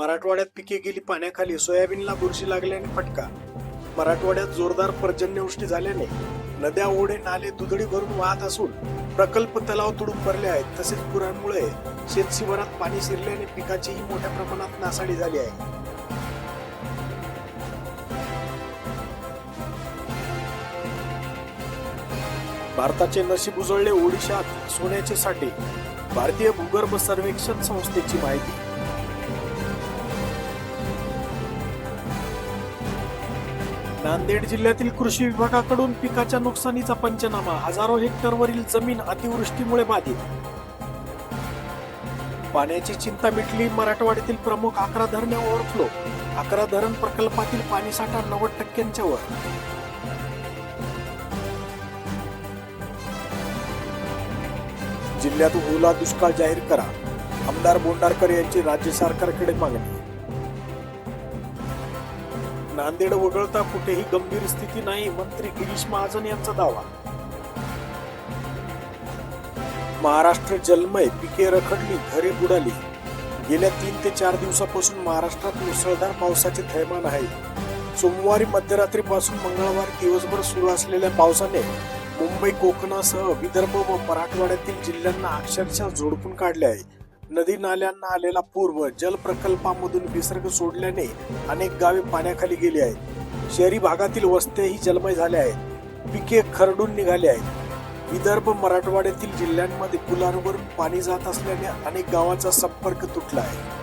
मराठवाड्यात पिके गेली पाण्याखाली, सोयाबीनला बुरशी लागल्याने फटका. मराठवाड्यात जोरदार पर्जन्यवृष्टी झाल्याने नद्या, ओढे, नाले दुधडी भरून वाहत असून प्रकल्प, तलाव तुडूंब भरले आहेत. तसेच पुरामुळे शेतशिवारात पाणी शिरल्याने पिकाचीही मोठ्या प्रमाणात नासाडी झाली आहे. भारताचे नशीब उजळले, ओडिशात सोन्याचे साठे. भारतीय भूगर्भ सर्वेक्षण संस्थेची माहिती. नांदेड जिल्ह्यातील कृषी विभागाकडून पिकाच्या नुकसानीचा पंचनामा. हजारो हेक्टरवरील जमीन अतिवृष्टीमुळे बाधित. पाण्याची चिंता मिटली. मराठवाड्यातील प्रमुख 11 धरणे ओव्हरफ्लो. 11 धरण प्रकल्पातील पाणीसाठा 90% वर. जिल्ह्यात ओला दुष्काळ जाहीर करा. आमदार बोंडारकर यांची राज्य सरकारकडे मागणी. नांदेड वगळता कुठेही गंभीर स्थिती नाही, मंत्री गिरीश महाजन यांचा दावा. महाराष्ट्र जलमय, पिके रखडली, घरे बुडाली. गेल्या 3 ते 4 दिवसापासून महाराष्ट्रात मुसळधार पावसाचे थैमान आहे. सोमवारी मध्यरात्रीपासून मंगळवारी दिवसभर सुरू असलेल्या पावसाने मुंबई, कोकणासह विदर्भ व मराठवाड्यातील जिल्ह्यांना अक्षरशः झोडपून काढले आहे. नदी नाल्यांना आलेला पूर व जल प्रकल्पामधून विसर्ग सोडल्याने अनेक गावे पाण्याखाली गेली आहेत. शहरी भागातील वस्त्याही जलमय झाल्या आहेत. पिके खरडून निघाली आहेत. विदर्भ, मराठवाड्यातील जिल्ह्यांमध्ये पुलांवरून पाणी जात असल्याने अनेक गावांचा संपर्क तुटला आहे.